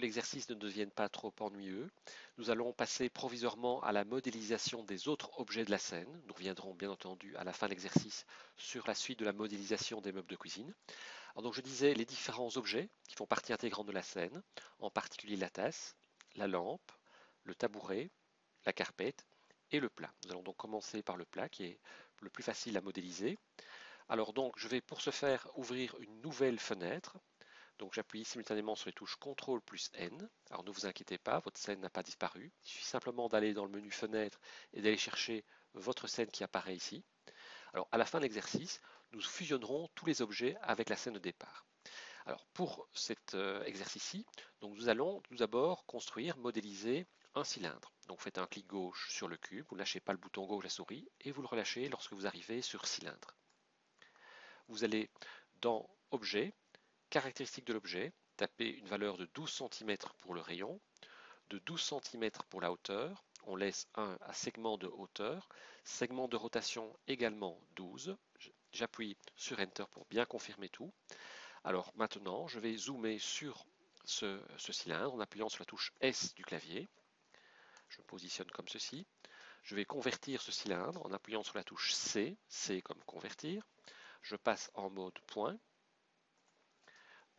l'exercice ne devienne pas trop ennuyeux, nous allons passer provisoirement à la modélisation des autres objets de la scène. Nous reviendrons bien entendu à la fin de l'exercice sur la suite de la modélisation des meubles de cuisine. Alors donc je disais les différents objets qui font partie intégrante de la scène, en particulier la tasse, la lampe, le tabouret, la carpette et le plat. Nous allons donc commencer par le plat qui est le plus facile à modéliser. Alors donc je vais pour ce faire ouvrir une nouvelle fenêtre. Donc j'appuie simultanément sur les touches CTRL plus N. Alors ne vous inquiétez pas, votre scène n'a pas disparu. Il suffit simplement d'aller dans le menu fenêtre et d'aller chercher votre scène qui apparaît ici. Alors à la fin de l'exercice, nous fusionnerons tous les objets avec la scène de départ. Alors pour cet exercice-ci, nous allons tout d'abord construire, modéliser un cylindre. Donc faites un clic gauche sur le cube, vous ne lâchez pas le bouton gauche de la souris et vous le relâchez lorsque vous arrivez sur cylindre. Vous allez dans Objet, caractéristiques de l'objet, tapez une valeur de 12 cm pour le rayon, de 12 cm pour la hauteur, on laisse un à segment de hauteur, segment de rotation également 12, j'appuie sur Enter pour bien confirmer tout. Alors maintenant, je vais zoomer sur ce cylindre en appuyant sur la touche S du clavier, je me positionne comme ceci, je vais convertir ce cylindre en appuyant sur la touche C, C comme convertir, je passe en mode point,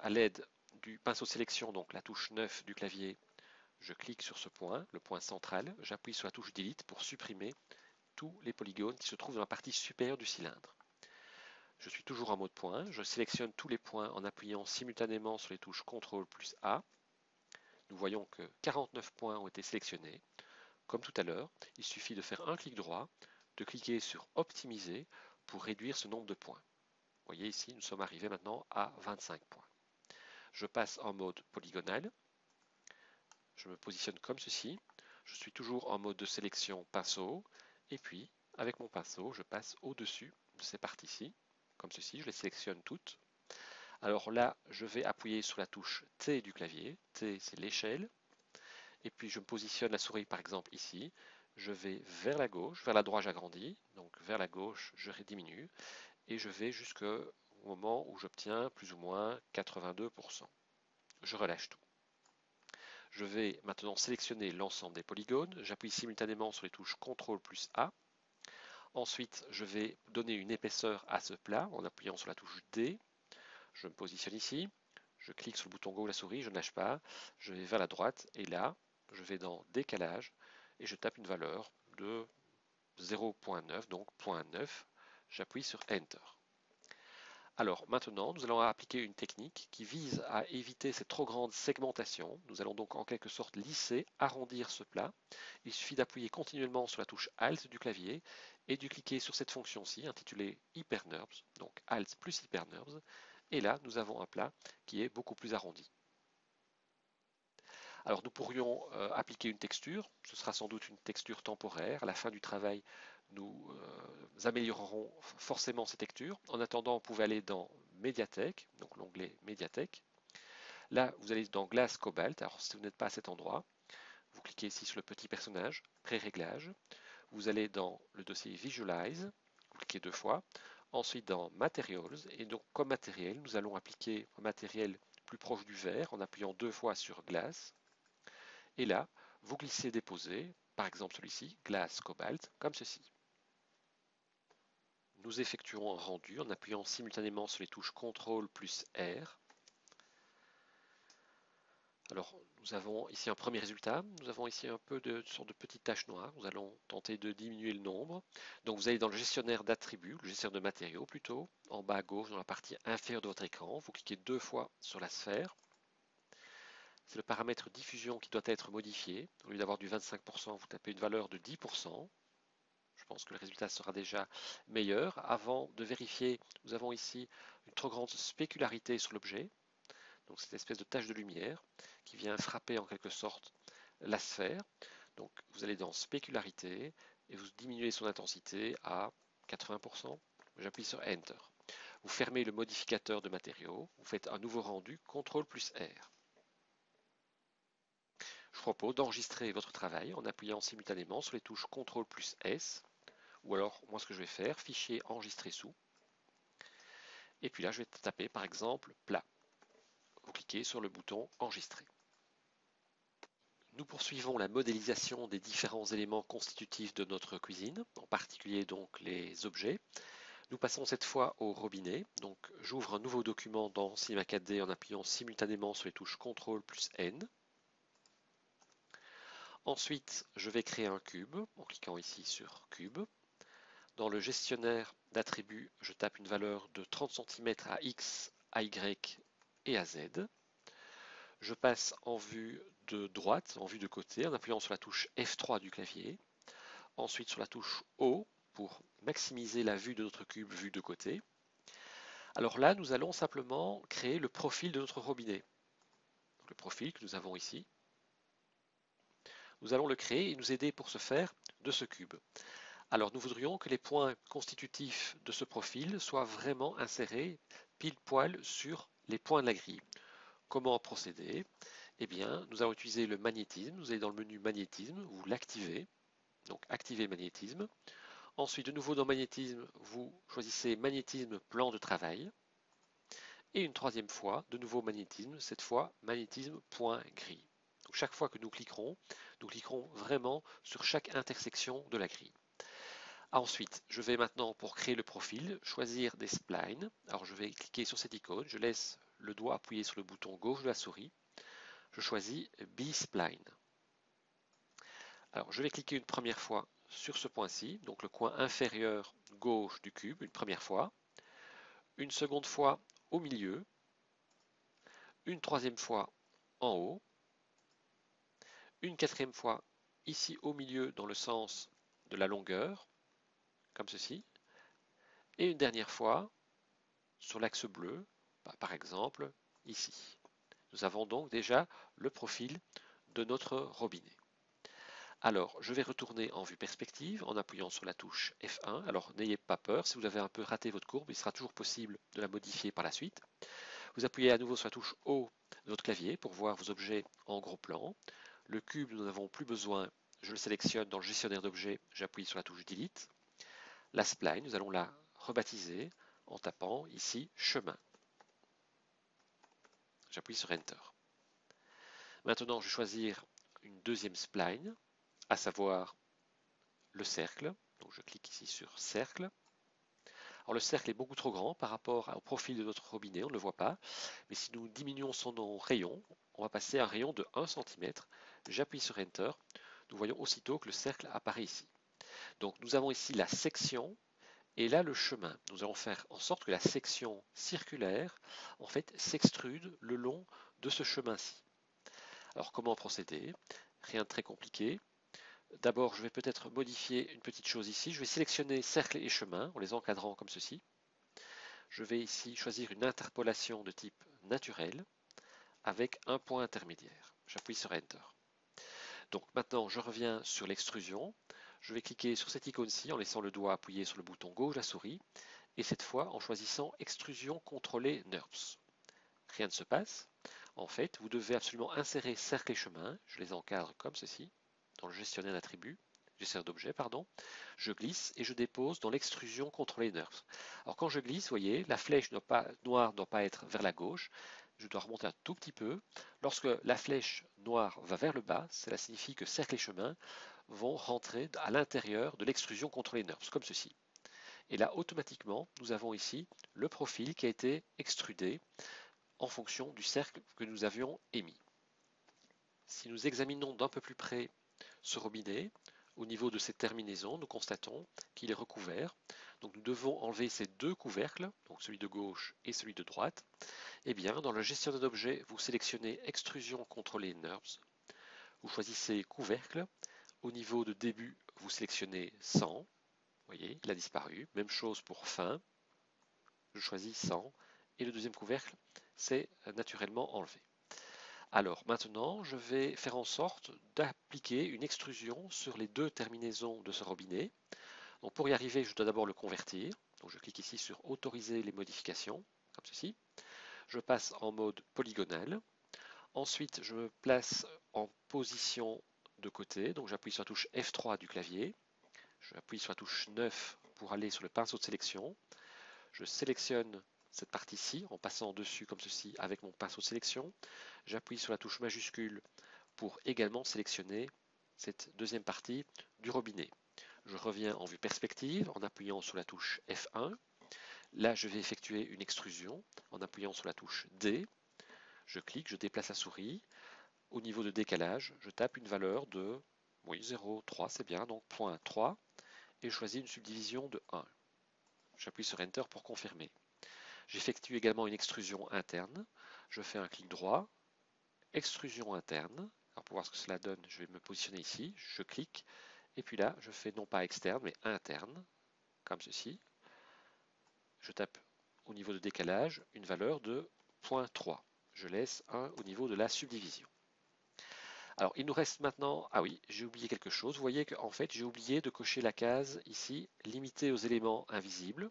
à l'aide du pinceau sélection, donc la touche 9 du clavier, je clique sur ce point, le point central, j'appuie sur la touche Delete pour supprimer tous les polygones qui se trouvent dans la partie supérieure du cylindre. Je suis toujours en mode point, je sélectionne tous les points en appuyant simultanément sur les touches CTRL plus A. Nous voyons que 49 points ont été sélectionnés. Comme tout à l'heure, il suffit de faire un clic droit, de cliquer sur Optimiser pour réduire ce nombre de points. Vous voyez ici, nous sommes arrivés maintenant à 25 points. Je passe en mode polygonal. Je me positionne comme ceci. Je suis toujours en mode de sélection pinceau. Et puis, avec mon pinceau, je passe au-dessus de ces parties-ci, comme ceci. Je les sélectionne toutes. Alors là, je vais appuyer sur la touche T du clavier. T, c'est l'échelle. Et puis, je me positionne la souris, par exemple, ici. Je vais vers la gauche, vers la droite, j'agrandis. Donc, vers la gauche, je diminue. Et je vais jusqu'au moment où j'obtiens plus ou moins 82%. Je relâche tout. Je vais maintenant sélectionner l'ensemble des polygones. J'appuie simultanément sur les touches CTRL plus A. Ensuite, je vais donner une épaisseur à ce plat en appuyant sur la touche D. Je me positionne ici. Je clique sur le bouton gauche de la souris, je ne lâche pas. Je vais vers la droite et là, je vais dans Décalage et je tape une valeur de 0.9, donc 0.9. J'appuie sur Enter. Alors maintenant, nous allons appliquer une technique qui vise à éviter cette trop grande segmentation. Nous allons donc en quelque sorte lisser, arrondir ce plat. Il suffit d'appuyer continuellement sur la touche Alt du clavier et de cliquer sur cette fonction-ci intitulée HyperNURBS, donc Alt plus HyperNURBS. Et là, nous avons un plat qui est beaucoup plus arrondi. Alors nous pourrions appliquer une texture, ce sera sans doute une texture temporaire. À la fin du travail, nous améliorerons forcément ces textures. En attendant, vous pouvez aller dans Médiathèque, donc l'onglet Médiathèque. Là, vous allez dans Glass Cobalt. Alors si vous n'êtes pas à cet endroit, vous cliquez ici sur le petit personnage, Pré-réglage. Vous allez dans le dossier Visualize, vous cliquez deux fois. Ensuite dans Materials, et donc comme matériel, nous allons appliquer un matériel plus proche du vert en appuyant deux fois sur Glass. Et là, vous glissez déposez, par exemple celui-ci, Glass Cobalt, comme ceci. Nous effectuerons un rendu en appuyant simultanément sur les touches CTRL plus R. Alors, nous avons ici un premier résultat. Nous avons ici un peu de sorte de petites taches noires. Nous allons tenter de diminuer le nombre. Donc, vous allez dans le gestionnaire d'attributs, le gestionnaire de matériaux plutôt, en bas à gauche dans la partie inférieure de votre écran. Vous cliquez deux fois sur la sphère. C'est le paramètre diffusion qui doit être modifié. Au lieu d'avoir du 25%, vous tapez une valeur de 10%. Je pense que le résultat sera déjà meilleur. Avant de vérifier, nous avons ici une trop grande spécularité sur l'objet. Donc cette espèce de tache de lumière qui vient frapper en quelque sorte la sphère. Donc vous allez dans spécularité et vous diminuez son intensité à 80%. J'appuie sur Enter. Vous fermez le modificateur de matériaux. Vous faites un nouveau rendu, CTRL plus R. Je vous propose d'enregistrer votre travail en appuyant simultanément sur les touches CTRL plus S, ou alors, moi ce que je vais faire, fichier enregistré sous, et puis là je vais taper par exemple plat. Vous cliquez sur le bouton enregistrer. Nous poursuivons la modélisation des différents éléments constitutifs de notre cuisine, en particulier donc les objets. Nous passons cette fois au robinet. Donc j'ouvre un nouveau document dans Cinema 4D en appuyant simultanément sur les touches CTRL plus N. Ensuite, je vais créer un cube en cliquant ici sur cube. Dans le gestionnaire d'attributs, je tape une valeur de 30 cm à X, à Y et à Z. Je passe en vue de droite, en vue de côté, en appuyant sur la touche F3 du clavier. Ensuite sur la touche O pour maximiser la vue de notre cube vue de côté. Alors là, nous allons simplement créer le profil de notre robinet. Donc, le profil que nous avons ici. Nous allons le créer et nous aider pour ce faire de ce cube. Alors nous voudrions que les points constitutifs de ce profil soient vraiment insérés pile poil sur les points de la grille. Comment procéder? Eh bien, nous allons utiliser le magnétisme. Vous allez dans le menu magnétisme, vous l'activez. Donc activer magnétisme. Ensuite, de nouveau dans magnétisme, vous choisissez magnétisme plan de travail. Et une troisième fois, de nouveau magnétisme, cette fois magnétisme point grille. Donc chaque fois que nous cliquerons vraiment sur chaque intersection de la grille. Ensuite, je vais maintenant, pour créer le profil, choisir des splines. Alors je vais cliquer sur cette icône, je laisse le doigt appuyé sur le bouton gauche de la souris. Je choisis B-Spline. Alors je vais cliquer une première fois sur ce point-ci, donc le coin inférieur gauche du cube, une première fois. Une seconde fois au milieu. Une troisième fois en haut. Une quatrième fois ici au milieu dans le sens de la longueur, comme ceci. Et une dernière fois sur l'axe bleu, par exemple ici. Nous avons donc déjà le profil de notre robinet. Alors, je vais retourner en vue perspective en appuyant sur la touche F1. Alors, n'ayez pas peur, si vous avez un peu raté votre courbe, il sera toujours possible de la modifier par la suite. Vous appuyez à nouveau sur la touche O de votre clavier pour voir vos objets en gros plan. Le cube, nous n'en avons plus besoin. Je le sélectionne dans le gestionnaire d'objets, j'appuie sur la touche Delete. La spline, nous allons la rebaptiser en tapant ici chemin. J'appuie sur Enter. Maintenant, je vais choisir une deuxième spline, à savoir le cercle. Donc je clique ici sur cercle. Alors le cercle est beaucoup trop grand par rapport au profil de notre robinet, on ne le voit pas. Mais si nous diminuons son rayon, on va passer à un rayon de 1 cm. J'appuie sur Enter. Nous voyons aussitôt que le cercle apparaît ici. Donc nous avons ici la section et là le chemin. Nous allons faire en sorte que la section circulaire en fait s'extrude le long de ce chemin-ci. Alors comment procéder? Rien de très compliqué. D'abord, je vais peut-être modifier une petite chose ici. Je vais sélectionner cercle et chemin en les encadrant comme ceci. Je vais ici choisir une interpolation de type naturel avec un point intermédiaire. J'appuie sur Enter. Donc maintenant, je reviens sur l'extrusion. Je vais cliquer sur cette icône-ci en laissant le doigt appuyé sur le bouton gauche de la souris et cette fois en choisissant extrusion contrôlée NURBS. Rien ne se passe. En fait, vous devez absolument insérer cercle et chemin. Je les encadre comme ceci dans le gestionnaire d'attributs, gestionnaire d'objets, pardon. Je glisse et je dépose dans l'extrusion contrôlée NURBS. Alors quand je glisse, vous voyez, la flèche noire ne doit pas être vers la gauche. Je dois remonter un tout petit peu. Lorsque la flèche noire va vers le bas, cela signifie que cercle et chemin vont rentrer à l'intérieur de l'extrusion contrôlée NURBS, comme ceci. Et là, automatiquement, nous avons ici le profil qui a été extrudé en fonction du cercle que nous avions émis. Si nous examinons d'un peu plus près ce robinet, au niveau de cette terminaison, nous constatons qu'il est recouvert. Donc nous devons enlever ces deux couvercles, donc celui de gauche et celui de droite. Eh bien, dans le gestionnaire d'objets, vous sélectionnez Extrusion contrôlée NURBS. Vous choisissez Couvercle. Au niveau de début, vous sélectionnez 100. Vous voyez, il a disparu. Même chose pour fin. Je choisis 100. Et le deuxième couvercle, c'est naturellement enlevé. Alors maintenant, je vais faire en sorte d'appliquer une extrusion sur les deux terminaisons de ce robinet. Donc pour y arriver, je dois d'abord le convertir. Donc je clique ici sur Autoriser les modifications, comme ceci. Je passe en mode polygonal. Ensuite, je me place en position de côté. Donc j'appuie sur la touche F3 du clavier. J'appuie sur la touche 9 pour aller sur le pinceau de sélection. Je sélectionne cette partie-ci en passant dessus comme ceci avec mon pinceau de sélection. J'appuie sur la touche majuscule pour également sélectionner cette deuxième partie du robinet. Je reviens en vue perspective en appuyant sur la touche F1. Là, je vais effectuer une extrusion en appuyant sur la touche D. Je clique, je déplace la souris. Au niveau de décalage, je tape une valeur de 0,3, c'est bien, donc 0,3, et je choisis une subdivision de 1. J'appuie sur Enter pour confirmer. J'effectue également une extrusion interne. Je fais un clic droit, extrusion interne. Alors pour voir ce que cela donne, je vais me positionner ici. Je clique, et puis là, je fais non pas externe, mais interne, comme ceci. Je tape au niveau de décalage une valeur de 0,3. Je laisse 1 au niveau de la subdivision. Alors, il nous reste maintenant... Ah oui, j'ai oublié quelque chose. Vous voyez qu'en fait, j'ai oublié de cocher la case ici, limitée aux éléments invisibles.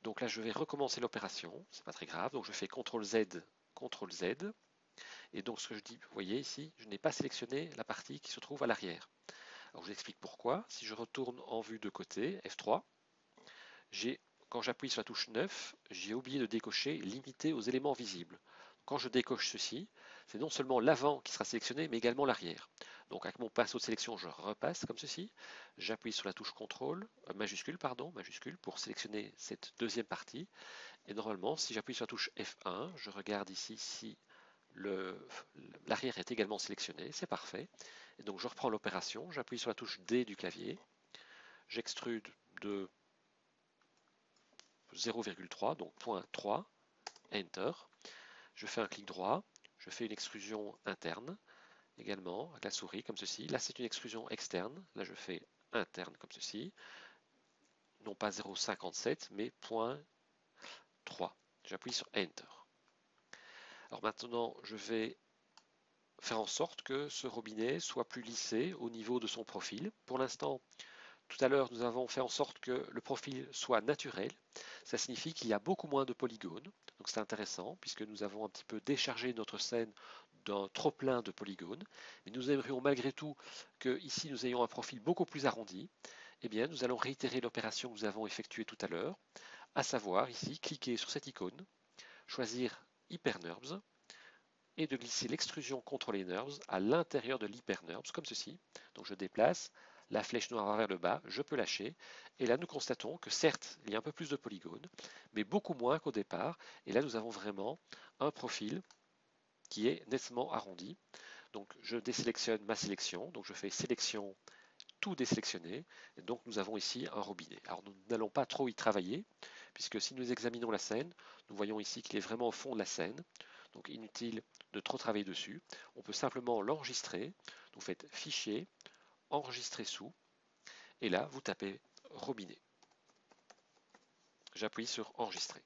Donc là, je vais recommencer l'opération. C'est pas très grave. Donc, je fais CTRL-Z, CTRL-Z. Et donc, ce que je dis, vous voyez ici, je n'ai pas sélectionné la partie qui se trouve à l'arrière. Alors, je vous explique pourquoi. Si je retourne en vue de côté, F3, quand j'appuie sur la touche 9, j'ai oublié de décocher limité aux éléments visibles. Quand je décoche ceci, c'est non seulement l'avant qui sera sélectionné, mais également l'arrière. Donc avec mon pinceau de sélection, je repasse comme ceci. J'appuie sur la touche CTRL, majuscule pour sélectionner cette deuxième partie. Et normalement, si j'appuie sur la touche F1, je regarde ici si l'arrière est également sélectionné, c'est parfait. Et donc je reprends l'opération, j'appuie sur la touche D du clavier, j'extrude de 0,3, donc 0,3, Enter. Je fais un clic droit, je fais une extrusion interne, également avec la souris comme ceci. Là, c'est une extrusion externe. Là, je fais interne comme ceci. Non pas 0,57, mais 0,3. J'appuie sur Enter. Alors maintenant, je vais faire en sorte que ce robinet soit plus lissé au niveau de son profil. Pour l'instant, tout à l'heure, nous avons fait en sorte que le profil soit naturel. Ça signifie qu'il y a beaucoup moins de polygones. Donc c'est intéressant puisque nous avons un petit peu déchargé notre scène d'un trop plein de polygones. Mais nous aimerions malgré tout que ici nous ayons un profil beaucoup plus arrondi. Eh bien, nous allons réitérer l'opération que nous avons effectuée tout à l'heure, à savoir ici cliquer sur cette icône, choisir HyperNURBS et de glisser l'extrusion Control et NURBS à l'intérieur de l'HyperNURBS comme ceci. Donc je déplace la flèche noire va vers le bas, je peux lâcher, et là nous constatons que certes, il y a un peu plus de polygones, mais beaucoup moins qu'au départ, et là nous avons vraiment un profil qui est nettement arrondi. Donc je désélectionne ma sélection, donc je fais sélection, tout désélectionner, et donc nous avons ici un robinet. Alors nous n'allons pas trop y travailler, puisque si nous examinons la scène, nous voyons ici qu'il est vraiment au fond de la scène, donc inutile de trop travailler dessus. On peut simplement l'enregistrer, vous faites Fichier, Enregistrer sous, et là, vous tapez robinet. J'appuie sur enregistrer.